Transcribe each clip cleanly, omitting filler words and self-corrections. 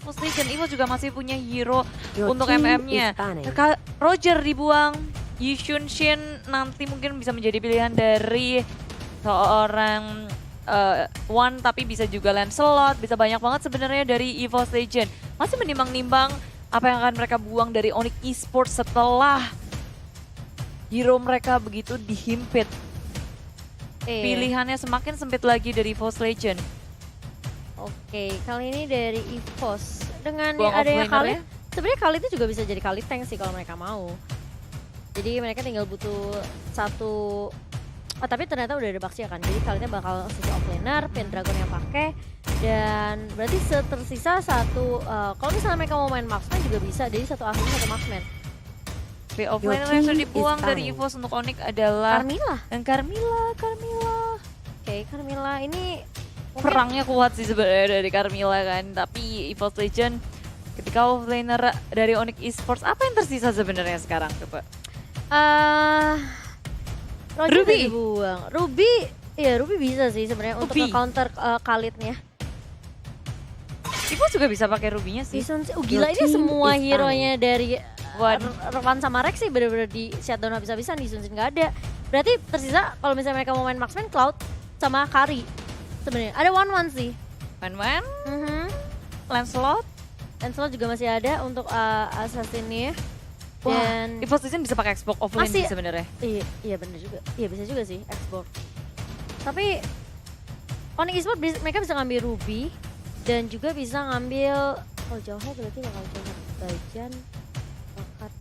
EVOS Legend. EVOS juga masih punya hero Your untuk team MM-nya. is banning. Roger dibuang, Yishun Shin nanti mungkin bisa menjadi pilihan dari seorang One, tapi bisa juga Lancelot, bisa banyak banget sebenarnya dari EVOS Legend. Masih menimbang-nimbang apa yang akan mereka buang dari Onyx Esports setelah hero mereka begitu dihimpit. Pilihannya semakin sempit lagi dari EVOS Legend. Oke, kali ini dari EVOS dengan Buang adanya offlaner-nya. Khalid. Sebenarnya Khalid itu juga bisa jadi Khalid tank sih kalau mereka mau. Jadi mereka tinggal butuh satu. Oh, tapi ternyata udah ada Baxia kan. Jadi Khalidnya bakal sisi offlaner, Pendragon yang pakai, dan berarti tersisa satu. Kalau misalnya mereka mau main marksman juga bisa. Jadi satu asli satu marksman. Tapi offlaner yang sudah dibuang dari EVOS untuk Onyx adalah Carmilla. dan Carmilla. Oke, Carmilla ini Perangnya kuat sih sebenarnya dari Carmilla kan, tapi EVOS Legend ketika offlaner dari Onyx Esports, apa yang tersisa sebenarnya sekarang coba? Roger Ruby. udah dibuang. Ruby, ya Ruby bisa sih sebenarnya untuk Ruby. counter Khalidnya. EVOS juga bisa pakai Ruby-nya sih. Gila Your ini team semua is hero-nya dari One. Revan sama Rex sih bener-bener di shutdown habis-habisan, di Sunsin nggak ada. Berarti tersisa kalau misalnya mereka mau main marksman, Cloud sama Kari. Sebenarnya ada one sih. Wan, Mhm. Lancelot. Lancelot juga masih ada untuk assassin-nya. Wah, Dan EVOS Legend bisa pakai Xbox offlane Masih- sih sebenarnya. iya bener juga. Iya bisa juga sih export. Tapi Onyx Esports mereka bisa ngambil Ruby dan juga bisa ngambil jauhnya berarti bakal jauh Bajan bakat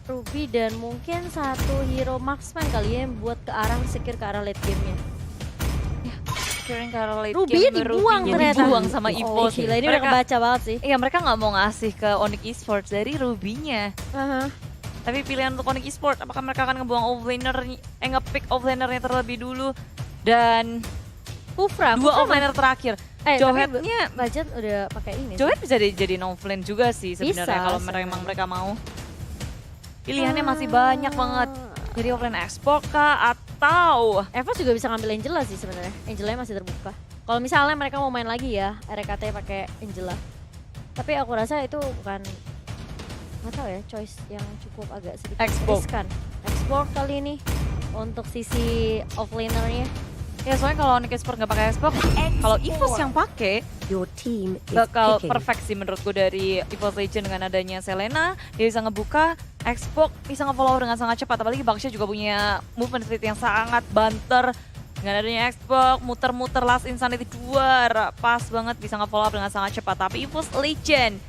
Ruby dan mungkin satu hero marksman kali ya yang buat ke arah secure ke arah late game-nya. Kirain karena late Ruby game dibuang Ruby-nya ternyata. dibuang sama Oh, EVOS. gila ini udah kebaca banget sih. Iya, mereka nggak mau ngasih ke Onyx Esports dari Ruby-nya. Tapi pilihan untuk Onyx Esports, apakah mereka akan ngebuang offlaner, nge-pick offlaner-nya terlebih dulu, dan Kufra dua offlaner terakhir. Johet-nya, budget udah pakai ini. sih. Johet bisa jadi offlane juga sih sebenarnya Bisa, kalau mereka mau. Pilihannya masih banyak banget. Jadi offlane export kah atau EVOS juga bisa ngambil Angela sih sebenarnya. Angela masih terbuka. Kalau misalnya mereka mau main lagi ya, RKT pakai Angela. Tapi aku rasa itu bukan, nggak tahu ya, choice yang cukup agak sedikit Export. riskan. Export kali ini untuk sisi offlaner-nya. ya soalnya kalau Onyx Esports nggak pakai export, kalau EVOS yang pakai Your team is bakal picking. perfect sih menurutku dari EVOS Legend dengan adanya Selena. Dia bisa ngebuka, Xbox bisa nge-follow dengan sangat cepat. Apalagi Baxia juga punya movement speed yang sangat banter. Dengan adanya Xbox, muter-muter Last Insanity 2, pas banget bisa nge-follow up dengan sangat cepat. Tapi EVOS Legend,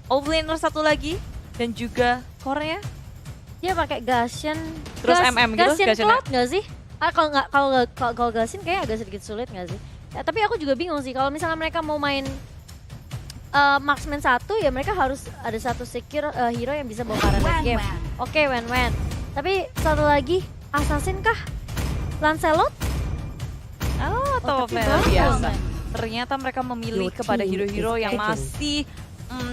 offlaner satu lagi, dan juga core-nya. Dia pakai Gashen, Terus MM gitu, Gashen Gashen Cloud nggak sih? Kalau Gashen kayaknya agak sedikit sulit nggak sih? Ya, tapi aku juga bingung sih kalau misalnya mereka mau main marksman satu ya mereka harus ada satu secure hero yang bisa bawa ke arah late game. Oke, Wen. Tapi satu lagi assassin kah? Lancelot? Atau tapi offlaner bagus. biasa. Ternyata mereka memilih Your kepada team hero-hero is yang picking. masih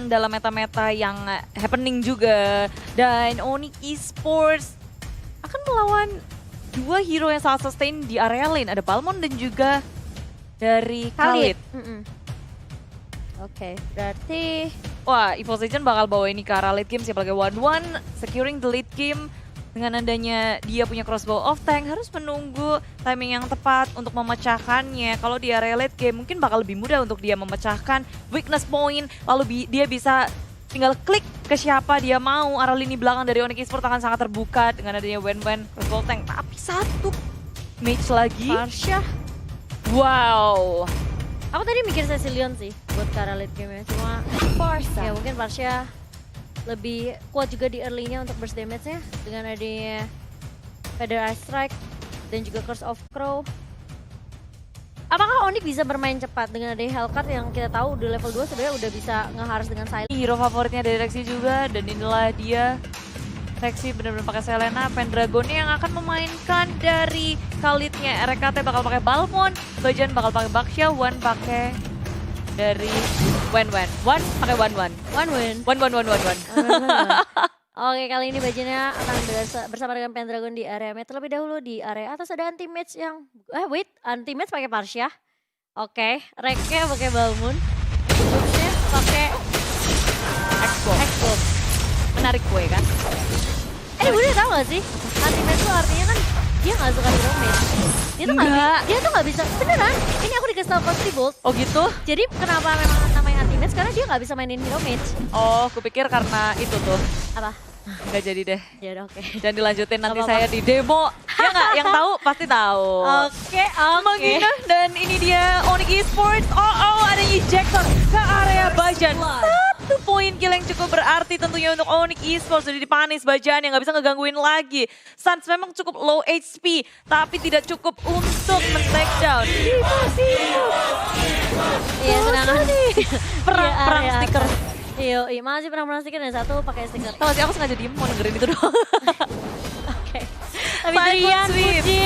dalam meta-meta yang happening juga. Dan Onyx Esports akan melawan dua hero yang sangat sustain di area lane. Ada Balmond dan juga dari Khalid. Oke, berarti Wah, EVOS Legend bakal bawa ini ke arah late game sebagai 1-1, securing the late game. Dengan adanya dia punya crossbow of tank, harus menunggu timing yang tepat untuk memecahkannya. Kalau di area late game mungkin bakal lebih mudah untuk dia memecahkan weakness point, lalu dia bisa tinggal klik ke siapa dia mau. Arah lini belakang dari Onyx Esports akan sangat terbuka dengan adanya Wen crossbow tank. Tapi satu match lagi, Parsha. wow. Aku tadi mikir Cecilion sih buat ke arah late game-nya. Cuma ya mungkin Parsha lebih kuat juga di early-nya untuk burst damage-nya dengan adanya Feather Eye Strike dan juga Curse of Crow. Apakah Onyx bisa bermain cepat dengan adanya Hellcat yang kita tahu di level 2 sebenarnya udah bisa ngeharus dengan silent. Hero favoritnya dari Rexy juga, dan inilah dia. Rexy benar-benar pakai Selena, Pendragonnya yang akan memainkan dari Khalidnya. RKT bakal pakai Balmond, Bajan bakal pakai Baxia, Wan pakai dari Wen. Wan pakai Wan. One win. Wan. Oke, kali ini Bajannya akan bersama dengan Pendragon di area mid. Terlebih dahulu di area atas ada anti-match yang... anti-match pakai Parsha. Oke, reknya pakai Balmun. Boomsnya pakai X-Bomb. Menarik gue kan. Bude tau gak sih? Ultimate itu artinya kan dia gak suka hero mid. Dia tuh gak bisa, beneran. Ini aku dikasih tau Coach Bolt. Oh gitu? Jadi kenapa memang namanya ultimate? Karena dia gak bisa mainin hero mid. Oh, kupikir karena itu tuh. Apa? Gak jadi deh. Ya udah oke. Jangan dilanjutin nanti Gak apa-apa. saya di demo. Ya nggak? Yang tahu pasti tahu. Oke. Mengingat dan ini dia Onyx Esports. Oh, ada ejector ke area Bajan. 1 poin kill yang cukup berarti tentunya untuk Onyx Esports. Sudah dipanis Bajan yang nggak bisa ngegangguin lagi. Suns memang cukup low HP, tapi tidak cukup untuk men-take down. Iya, sedangkan Perang stiker. Iya, masih perang stiker dan satu pakai stiker. Tahu sih aku sengaja diem mau dengerin itu doang. Oke. Tapi Five Drian foot sweep. Puji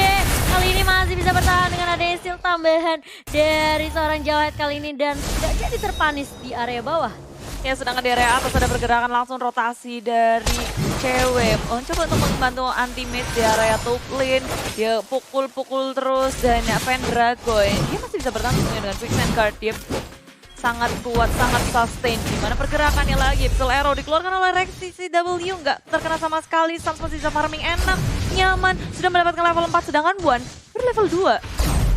kali ini masih bisa bertahan dengan adanya steal tambahan dari seorang Jawhead kali ini dan tidak jadi terpanis di area bawah. Ya, sedangkan di area atas ada pergerakan langsung rotasi dari cewek. Coba untuk membantu anti-mage di area top lane. Dia pukul-pukul terus dan Pendragon. Dia masih bisa bertahan tentunya dengan Quicksand Guard. Dia sangat kuat, sangat sustain. Dimana pergerakannya lagi, Pixel Arrow dikeluarkan oleh Rexy CW. Nggak terkena sama sekali, Suns masih bisa farming enak, nyaman. Sudah mendapatkan level 4, sedangkan Buan berlevel 2.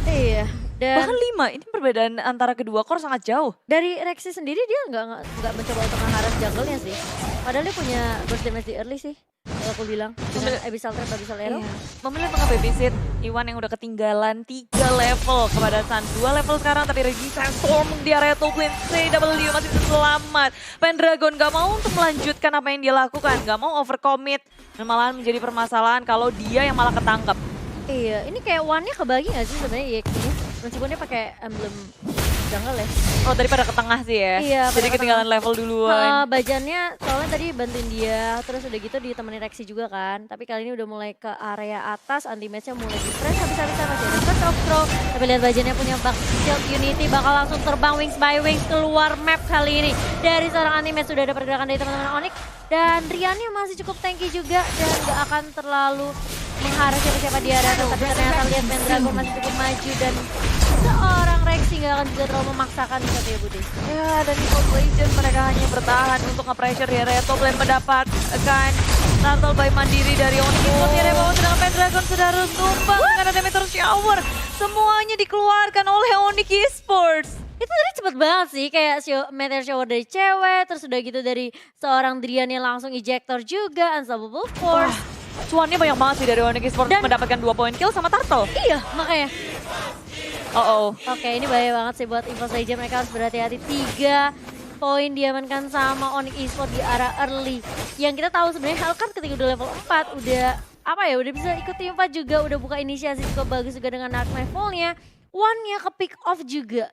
Iya. Dan Bahkan 5, ini perbedaan antara kedua core sangat jauh. dari Rexy sendiri dia nggak mencoba untuk mengharas jungle-nya sih. Padahal dia punya burst damage di early sih. Kalau aku bilang dengan Abyssal Trap, Abyssal Arrow. Iya. Memilih untuk nge-babysit Iwan yang udah ketinggalan 3 level kepada Sun. 2 level sekarang tapi Resistance Storm di area top lane. CW masih bisa selamat. Pendragon gak mau untuk melanjutkan apa yang dia lakukan. Gak mau overcommit. Dan malahan menjadi permasalahan kalau dia yang malah ketangkep. Iya, ini kayak one-nya kebagi gak sih sebenarnya EXP-nya? Meskipun dia pakai emblem jungle ya. Oh, daripada ke tengah sih ya? Iya, Jadi pada ke ketinggalan level duluan. Bajannya soalnya tadi bantuin dia, terus udah gitu ditemenin Rexy juga kan. Tapi kali ini udah mulai ke area atas, anti-match-nya mulai di-press habis-habisan masih ada first of throw. Tapi lihat bajannya punya back shield Unity bakal langsung terbang wings by wings keluar map kali ini. Dari seorang anti-match sudah ada pergerakan dari teman-teman Onyx. Dan Riannya masih cukup tanky juga dan gak akan terlalu mengharap siapa-siapa di area atas. Tapi ternyata lihat Pendragon masih cukup maju dan seorang Rexy gak akan juga terlalu memaksakan di satu ya Budi. Ya, dan di League of Legends mereka hanya bertahan untuk nge-pressure di area top lane mendapatkan turtle by mandiri dari Onyx Esports di area bawah, sedangkan Pendragon sudah harus tumbang dengan ada Meteor Shower. Semuanya dikeluarkan oleh Onyx Esports. Itu tadi cepet banget sih, kayak meteor shower dari cewek, terus udah gitu dari seorang Drian yang langsung ejector juga, Unstoppable Force. Cuannya banyak banget sih dari Onyx Esports Dan- mendapatkan 2 poin kill sama turtle. Iya, makanya. Oh. Oke, ini bahaya banget sih buat EVOS Legends, mereka harus berhati-hati. 3 poin diamankan sama Onyx Esports di area early. Yang kita tahu sebenarnya Hellcat ketika udah level 4, udah udah bisa ikut tim 4 juga, udah buka inisiasi cukup bagus juga dengan Dark Nightfall-nya. One-nya ke pick off juga.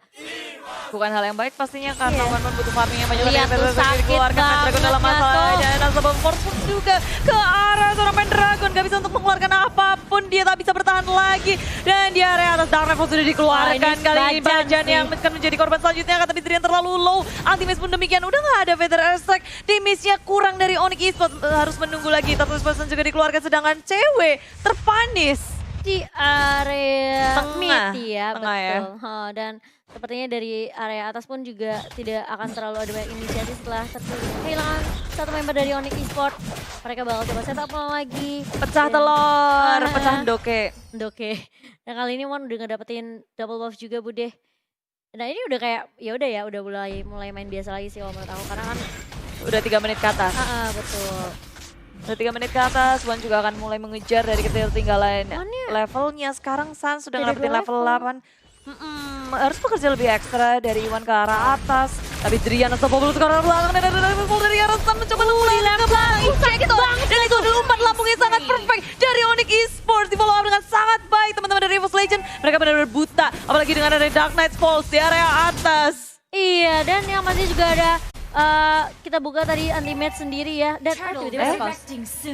Bukan hal yang baik pastinya karena Iya. One butuh farming yang banyak. Lihat tuh, sakit dikeluarkan Pendragon banget dalam masalah tuh. dan Unstoppable Force pun juga ke arah seorang Pendragon. Gak bisa untuk mengeluarkan apapun, dia tak bisa bertahan lagi. Dan di area atas Dark Rifle sudah dikeluarkan. Wah, ini Kali ini Bajan Bajan sih. yang akan menjadi korban selanjutnya. Tapi Drian terlalu low, Ultimate pun demikian. Udah gak ada Feather Airstrike, damage-nya kurang dari Onyx Esports. Harus menunggu lagi, Turtle Person juga dikeluarkan. Sedangkan cewek terpanis Di area Tengah. mid ya, Tengah ya. betul. Dan sepertinya dari area atas pun juga tidak akan terlalu ada banyak inisiasi setelah kehilangan satu member dari Onyx Esports. Mereka bakal coba setup lagi. pecah Dan- telur, pecah doke. Oke. Dan kali ini Won udah ngedapetin double buff juga Bude. Nah ini udah kayak udah mulai main biasa lagi sih kalau menurut aku karena kan Udah 3 menit ke atas. betul. Udah 3 menit ke atas, Wan juga akan mulai mengejar dari ketertinggalan Wannya- levelnya. Sekarang San sudah Beda ngedapetin dua level level. 8. Harus bekerja lebih ekstra dari Iwan ke arah atas. Tapi Drian Unstoppable ke arah belakang dan ada level dari arah San mencoba dilempar ke belakang. Gitu. Dan itu adalah umpan lambung yang sangat perfect dari Onyx Esports. Di follow up dengan sangat baik teman-teman dari EVOS Legends. Mereka benar-benar buta, apalagi dengan ada Dark Knight Falls di area atas. Iya dan yang masih juga ada kita buka tadi anti-match sendiri ya dan tiba-tiba pause.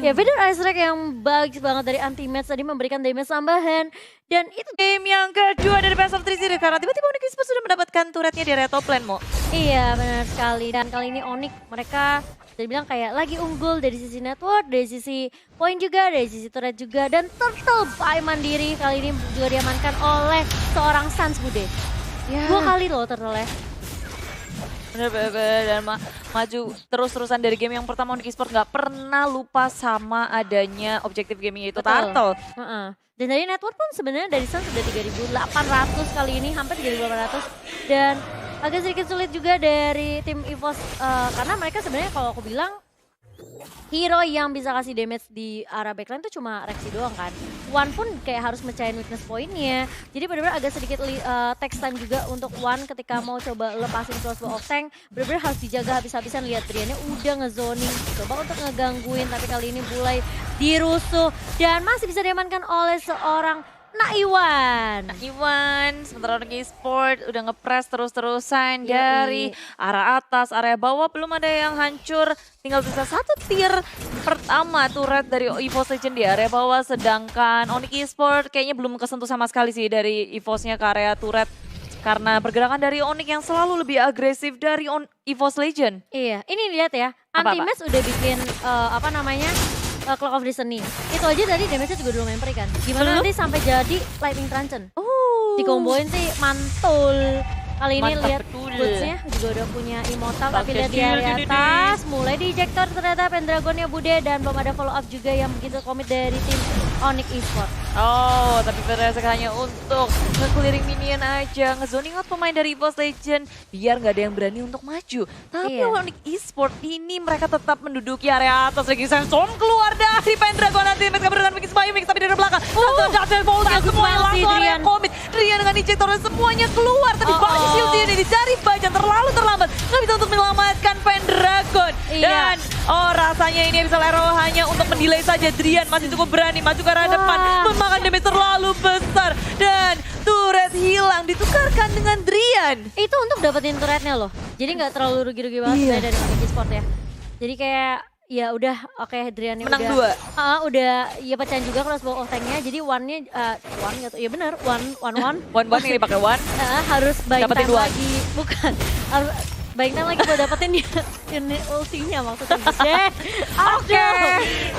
Ya Vader Ice Rack yang bagus banget dari anti-match tadi memberikan damage tambahan dan itu Game yang kedua dari Best of 3 Series karena tiba-tiba Onyx Esports sudah mendapatkan turretnya di area top lane, Mo. iya benar sekali dan kali ini Onyx mereka bisa bilang kayak lagi unggul dari sisi network, dari sisi poin juga, dari sisi turret juga dan turtle by mandiri kali ini juga diamankan oleh seorang Suns Bude. Ya. 2 kali loh turtle-nya. Bener-bener dan maju terus-terusan dari game yang pertama. Onyx Esports nggak pernah lupa sama adanya objektif gaming yaitu Betul. turtle. Heeh. Dan dari network pun sebenarnya dari Sun sudah 3.800 kali ini, hampir 3.800. Dan agak sedikit sulit juga dari tim EVOS karena mereka sebenarnya kalau aku bilang hero yang bisa kasih damage di arah backline itu cuma Rexy doang kan. One pun kayak harus mecahin weakness point-nya. Jadi benar-benar agak sedikit takes time juga untuk One ketika mau coba lepasin crossbow of tank. Benar-benar harus dijaga habis-habisan. Lihat Driannya udah ngezoning, coba untuk ngegangguin, tapi kali ini mulai dirusuh dan masih bisa diamankan oleh seorang Naiwan. Iwan, sementara Onyx Esports udah ngepres terus-terusan Yoi. dari arah atas, area bawah belum ada yang hancur. Tinggal bisa satu tier pertama turret dari EVOS Legend di area bawah. Sedangkan Onyx Esports kayaknya belum kesentuh sama sekali sih dari EVOS-nya ke area turret. Karena pergerakan dari Onyx yang selalu lebih agresif dari EVOS Legend. Iya, ini lihat ya. Apa-apa? Anti-match udah bikin Clock of Destiny. Itu aja tadi damage-nya juga udah lumayan perih kan. Gimana Belum? nanti sampai jadi Lightning Truncheon? Oh. Dikomboin sih mantul. Kali ini Mantap lihat betul. boots-nya juga udah punya immortal, tapi Pakai lihat di shield area ini, atas mulai di ejector ternyata Pendragonnya Bude dan belum ada follow up juga yang begitu komit dari tim Onyx Esports. Oh, tapi berasa hanya untuk nge-clearing minion aja, nge-zoning out pemain dari EVOS Legend biar nggak ada yang berani untuk maju. Tapi Iya. Onyx Esports ini mereka tetap menduduki area atas. Lagi Samson keluar dari Pendragon nanti mereka berdekatan Mix by Mix, tapi dari belakang satu double fold-nya bagus semuanya banget sih, langsung area Drian. komit. Drian dengan ejectornya semuanya keluar, tapi banyak shield ini dicari Bajan terlalu terlambat, nggak bisa untuk menyelamatkan Pendragon. Iya. Dan rasanya ini bisa Lero hanya untuk mendelay saja. Drian masih cukup berani maju ke arah depan, memakan damage terlalu besar dan turret hilang ditukarkan dengan Drian. Itu untuk dapetin turretnya loh. Jadi nggak terlalu rugi-rugi banget Iya. sebenarnya dari Onyx Esports ya. Jadi kayak ya udah oke Driannya Menang udah 2. udah ya pecahin juga crossbow of tank-nya. Jadi one-nya one gitu. Ya benar, one. One yang dipakai one. Harus buying Dapetin time dua. lagi. Bukan. Harus buying time lagi buat dapetin dia ini ultinya maksudnya. Deh. Oke.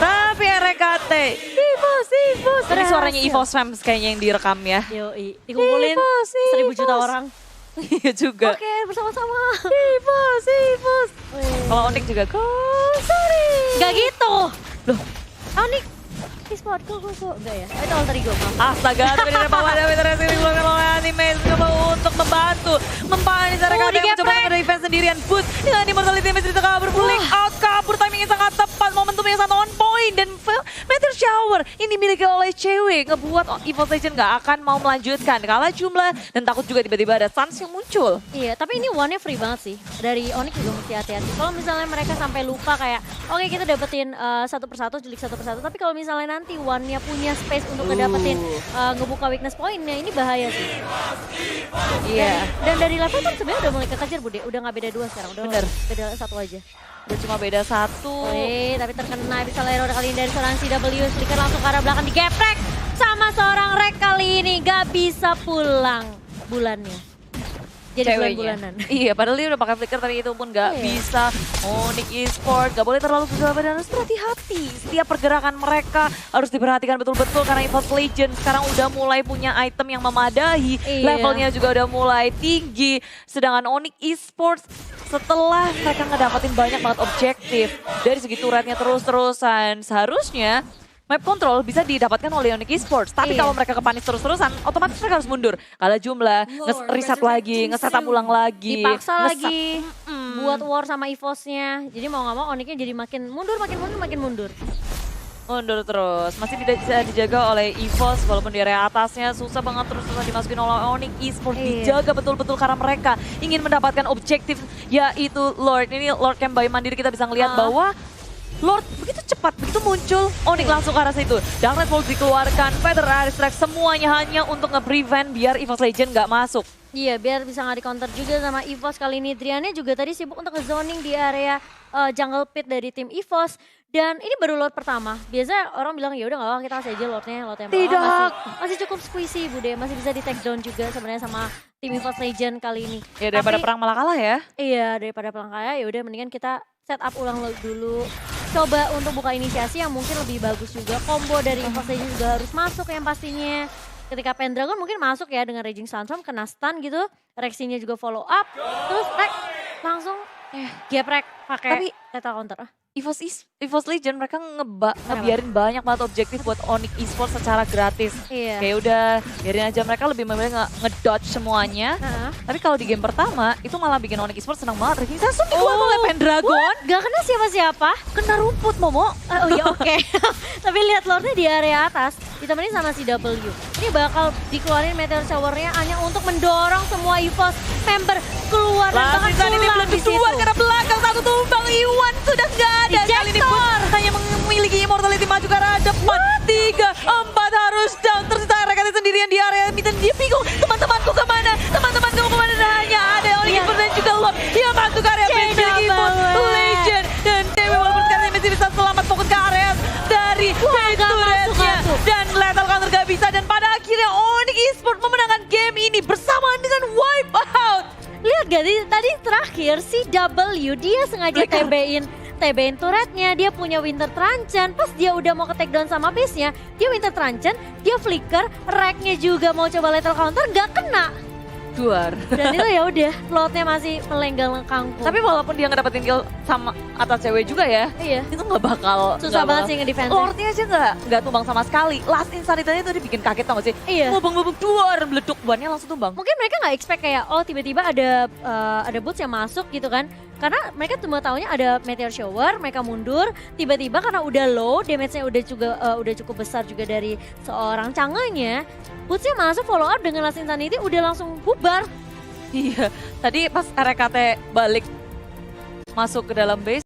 Tapi RKT. EVOS. Ini Berhasil. suaranya EVOS Fams kayaknya yang direkam ya. Yoi, dikumpulin EVOS. 1000 juta orang. Iya juga. Oke, bersama-sama. EVOS. Kalau Onyx juga go. Sorry. Gak gitu. Loh. Onyx Esports, go. Enggak ya? Itu alter ego, maaf. Astaga, tapi dari bawah ada Peter Racing dikeluarkan oleh Anime mencoba untuk membantu mempanis RKT yang mencoba menghadapi defense sendirian. Boots dengan immortality yang bisa kabur, pulling out, kabur timingnya sangat tepat, momentum yang sangat on point dan Meteor Shower ini dimiliki oleh cewek ngebuat EVOS Legend gak akan mau melanjutkan kalah jumlah dan takut juga tiba-tiba ada Suns yang muncul. Iya, tapi ini one-nya free banget sih. Dari Onyx juga mesti hati-hati. Kalau misalnya mereka sampai lupa kayak, oke kita dapetin satu persatu, julik satu persatu. Tapi kalau misalnya nanti one-nya punya space untuk ngedapetin ngebuka weakness point-nya, ini bahaya sih. Iya. Dan dari level kan sebenarnya udah mulai kekejar Bude. Udah nggak beda 2 sekarang, udah Bener. beda 1 aja. Udah cuma beda 1. Tapi terkena bisa Lero kali ini dari seorang CW. Slicker langsung ke arah belakang digeprek sama seorang Rek kali ini. Gak bisa pulang bulannya. Jadi Ceweknya. bulan-bulanan. Iya, padahal dia udah pakai flicker tapi itu pun gak Iya. bisa. Onyx Esports gak boleh terlalu gegabah dan harus berhati-hati. Setiap pergerakan mereka harus diperhatikan betul-betul karena EVOS Legend sekarang udah mulai punya item yang memadai. Iya. Levelnya juga udah mulai tinggi. Sedangkan Onyx Esports setelah mereka ngedapetin banyak banget objektif dari segi turretnya terus-terusan, seharusnya map control bisa didapatkan oleh Onyx Esports. Tapi Iya. kalau mereka kepanis terus-terusan, otomatis mereka harus mundur. Kalah jumlah, nge-reset lagi, nge-setup ulang lagi. Dipaksa nge-sub. lagi buat war sama EVOS-nya. Jadi mau nggak mau Onyx-nya jadi makin mundur. Mundur terus. Masih tidak bisa dijaga oleh EVOS walaupun di area atasnya susah banget terus-terusan dimasukin oleh Onyx Esports. Iya. Dijaga betul-betul karena mereka ingin mendapatkan objektif yaitu Lord. Ini Lord Camp by Mandiri kita bisa ngelihat bahwa Lord begitu cepat, begitu muncul, Onyx langsung ke arah situ. Dark Bolt dikeluarkan, Feather Airstrike semuanya hanya untuk nge-prevent biar EVOS Legend nggak masuk. Iya, biar bisa nggak di-counter juga sama EVOS kali ini. Driannya juga tadi sibuk untuk nge-zoning di area jungle pit dari tim EVOS. Dan ini baru Lord pertama. Biasanya orang bilang ya udah nggak apa kita kasih aja Lordnya yang Tidak. masih cukup squishy Bude, masih bisa di take down juga sebenarnya sama tim EVOS Legend kali ini. Ya daripada Tapi- perang malah kalah ya. Iya, daripada pelangkaya ya udah mendingan kita set up ulang dulu. Coba untuk buka inisiasi yang mungkin lebih bagus juga. Combo dari EVOS Legend juga harus masuk yang pastinya. ketika Pendragon mungkin masuk ya dengan Raging Sandstorm kena stun gitu. Reaksinya juga follow up. Terus Rek langsung geprek pakai Tapi lethal counter. EVOS Legend mereka ngebiarin banyak banget objektif buat Onyx Esports secara gratis. Iya. Kayak udah biarin aja, mereka lebih memilih ngedodge semuanya. Tapi kalau di game pertama itu malah bikin Onyx Esports senang banget. Raging Sandstorm dikeluarkan oleh Pendragon. Gak kena siapa-siapa. Kena rumput Momo. Oh iya oke. Tapi lihat lordnya di area atas ditemenin sama si W. Ini bakal dikeluarin meteor shower-nya hanya untuk mendorong semua EVOS member keluar dan bahkan Langsung ini pulang di meletus situ. dua karena belakang satu tumbang. Iwan sudah nggak ada. Kali ini pun Ejector. hanya memiliki immortality maju ke arah depan. 3, 4 harus down. Tersisa Rekati sendirian di area mid dan dia bingung. Teman-temanku kemana? Teman-temanku kemana? Dan hanya ada Onyx Esports dan juga Lord yang masuk ke area base milik EVOS Legend. Dan Dewi walaupun sekarang masih bisa selamat fokus ke area dari turretnya. Dan lethal counter gak bisa. Dan pada akhirnya Onyx Esports memenangkan game ini bersamaan dengan Wipeout. Lihat gak tadi terakhir si W dia sengaja TB-in turretnya, dia punya Winter Truncheon. Pas dia udah mau ke take down sama base-nya, dia Winter Truncheon, dia flicker, Rek-nya juga mau coba lethal counter gak kena. Duar. Dan itu ya udah, floatnya masih melenggang kangkung. Tapi walaupun dia ngedapetin kill sama atas cewek juga ya, iya, itu nggak bakal susah nggak banget bakal- sih ngedefense. Lordnya aja nggak tumbang sama sekali. Last insanity itu bikin kaget tau gak sih? Iya. Ngobong-ngobong duar, meleduk bannya langsung tumbang. Mungkin mereka nggak expect kayak oh tiba-tiba ada boots yang masuk gitu kan. Karena mereka cuma taunya ada meteor shower, mereka mundur, tiba-tiba karena udah low, damage-nya udah cukup besar juga dari seorang Chang'e-nya. Boots-nya masuk follow up dengan Last Insanity udah langsung bubar. Iya, tadi pas RKT balik masuk ke dalam base,